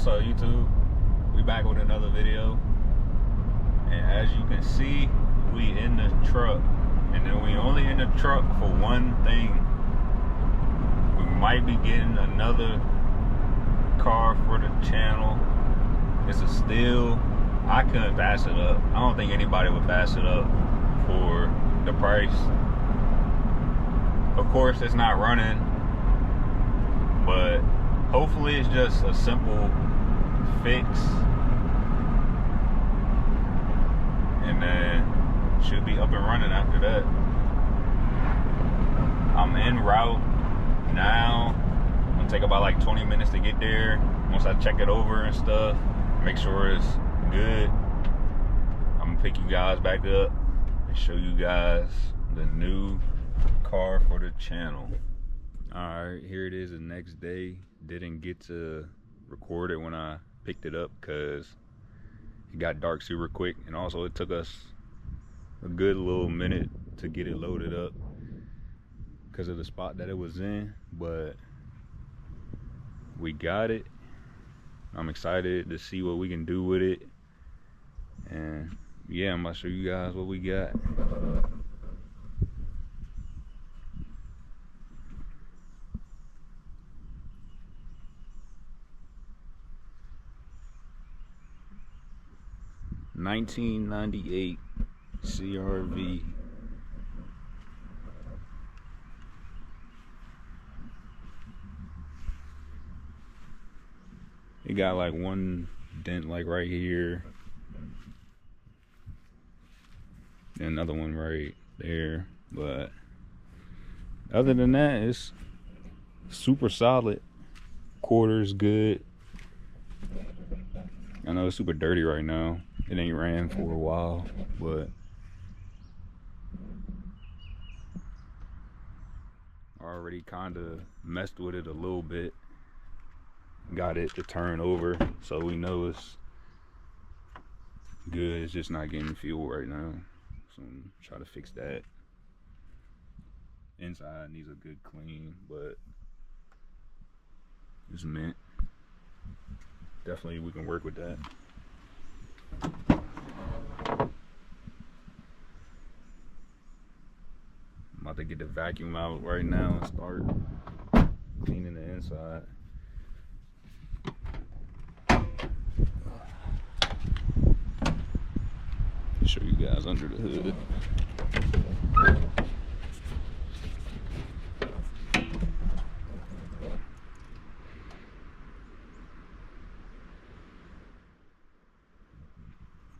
What's up, YouTube? We back with another video, and as you can see, we in the truck, and then we only in the truck for one thing. We might be getting another car for the channel. It's a steal. I couldn't pass it up. I don't think anybody would pass it up for the price. Of course, it's not running, but hopefully it's just a simple fix, and then should be up and running after that. I'm en route now. It's gonna take about like 20 minutes to get there. Once I check it over and stuff, make sure it's good, I'm gonna pick you guys back up and show you guys the new car for the channel. Alright, here it is the next day. Didn't get to record it when I picked it up because it got dark super quick, and also it took us a good little minute to get it loaded up because of the spot that it was in, but we got it. I'm excited to see what we can do with it, and yeah, I'm gonna show you guys what we got. $1998 CRV. It got like one dent like right here, and another one right there, but other than that, it's super solid. Quarters good. I know it's super dirty right now. It ain't ran for a while, but I already kind of messed with it a little bit. Got it to turn over, so we know it's good. It's just not getting fuel right now, so I'm trying to fix that. Inside needs a good clean, but it's mint. Definitely we can work with that. I'm about to get the vacuum out right now and start cleaning the inside. Show you guys under the hood.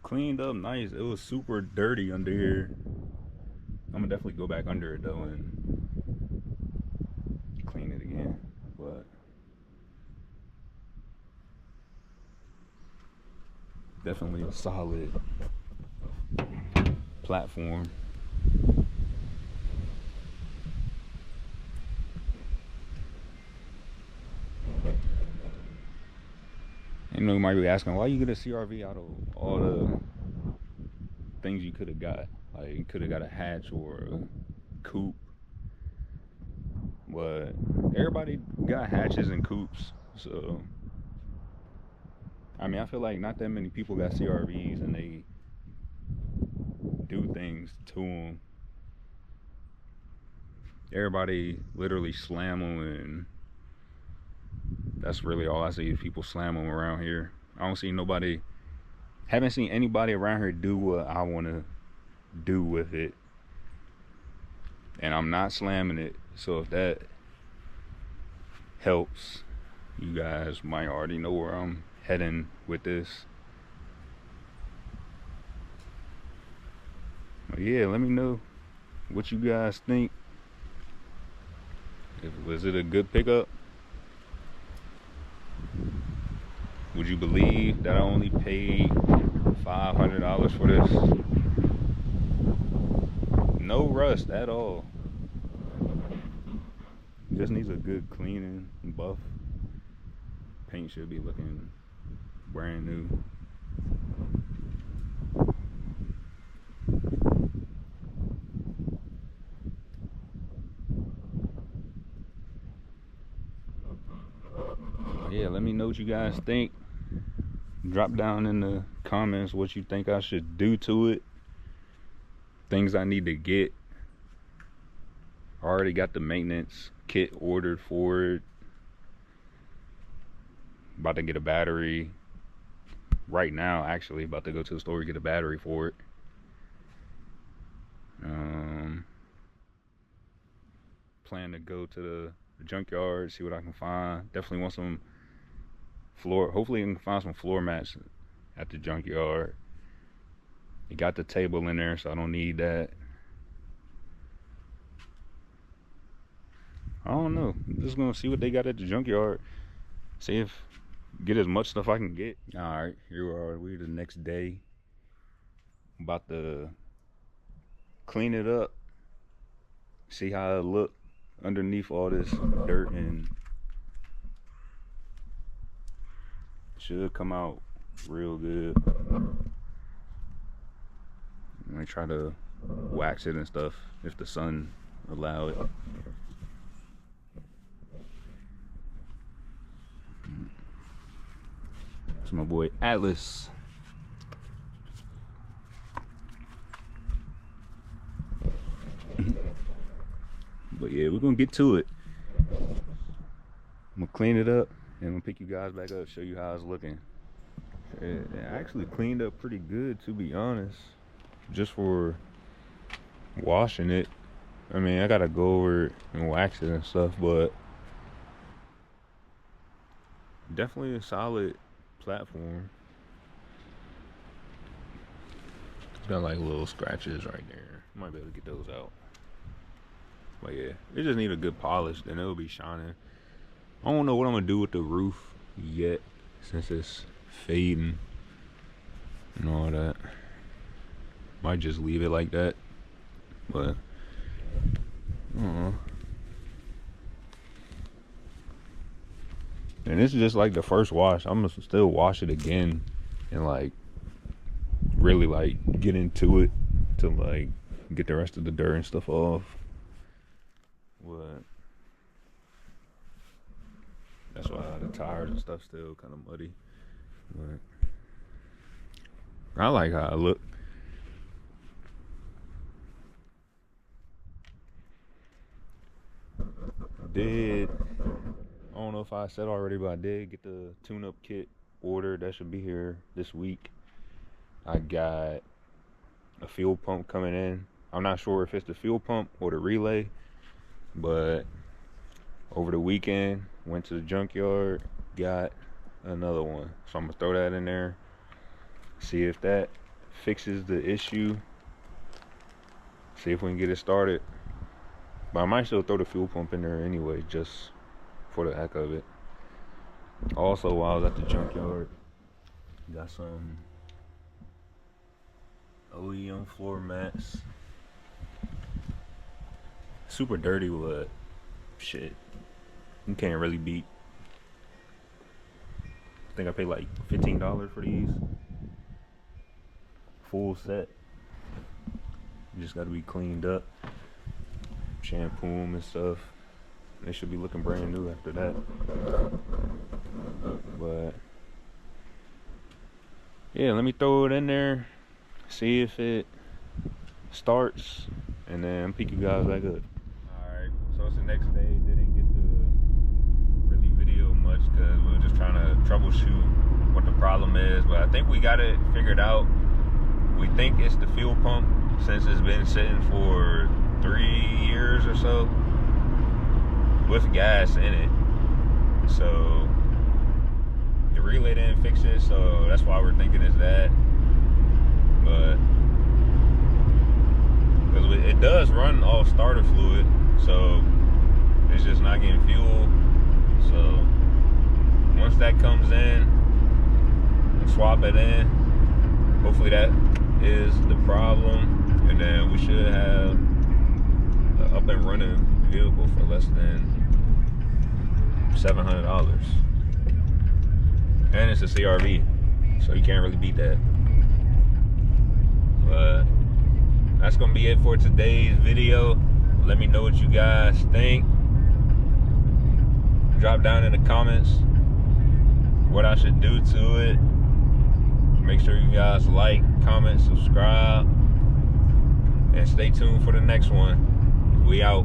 Cleaned up nice. It was super dirty under here. I'm gonna definitely go back under it though and clean it again, but definitely a solid platform. You know, you might be asking, why you get a CRV out of all the things you could have got? Like, you could have got a hatch or a coupe, but everybody got hatches and coupes. So I mean, I feel like not that many people got CRVs and they do things to them. Everybody literally slam them, and that's really all I see is people slam them around here. I don't see nobody, haven't seen anybody around here do what I want to do with it, and I'm not slamming it. So if that helps, you guys might already know where I'm heading with this. But yeah, let me know what you guys think. Was it a good pickup? Would you believe that I only paid $500 for this? No rust at all. Just needs a good cleaning and buff. Paint should be looking brand new. Yeah, let me know what you guys think. Drop down in the comments what you think I should do to it, things I need to get. I already got the maintenance kit ordered for it. About to get a battery right now, actually about to go to the store and get a battery for it. Plan to go to the junkyard, see what I can find. Definitely want some floor, hopefully I can find some floor mats at the junkyard. They got the table in there, so I don't need that. I don't know, I'm just gonna see what they got at the junkyard, see if get as much stuff I can get. All right, here we are. We're the next day. About to clean it up, see how it look underneath all this dirt, and should come out real good. I try to wax it and stuff if the sun allow it. It's my boy Atlas. But yeah, we're gonna get to it. I'm gonna clean it up and I'm gonna pick you guys back up, show you how it's looking. It actually cleaned up pretty good, to be honest, just for washing it. I mean, I gotta go over it and wax it and stuff, but definitely a solid platform. It's got like little scratches right there. Might be able to get those out. But yeah, it just need a good polish, then it'll be shining. I don't know what I'm gonna do with the roof yet, since it's fading and all that. Might just leave it like that, but I don't know. And this is just like the first wash. I'm gonna still wash it again and like really like get into it to like get the rest of the dirt and stuff off. But that's why the tires and stuff still kind of muddy. But I like how it look. I don't know if I said already, but I did get the tune-up kit ordered. That should be here this week. I got a fuel pump coming in. I'm not sure if it's the fuel pump or the relay, but over the weekend went to the junkyard, got another one, so I'm gonna throw that in there, see if that fixes the issue, see if we can get it started. But I might still throw the fuel pump in there anyway, just for the heck of it. Also, while I was at the junkyard, got some OEM floor mats. Super dirty, but shit, you can't really beat. I think I paid like $15 for these. Full set. You just gotta be cleaned up, shampoo them and stuff. They should be looking brand new after that. But yeah, let me throw it in there, see if it starts, and then pick you guys back up. Alright, so it's the next day. Didn't get to really video much because we were just trying to troubleshoot what the problem is, but I think we got it figured out. We think it's the fuel pump, since it's been sitting for 3 years or so with gas in it. So the relay didn't fix it, so that's why we're thinking it's that. But it does run off starter fluid, so it's just not getting fuel. So once that comes in, we'll swap it in. Hopefully that is the problem, and then we should have an up and running vehicle for less than $700. And it's a CRV, so you can't really beat that. But that's gonna be it for today's video. Let me know what you guys think. Drop down in the comments what I should do to it. Make sure you guys like, comment, subscribe, and stay tuned for the next one. We out.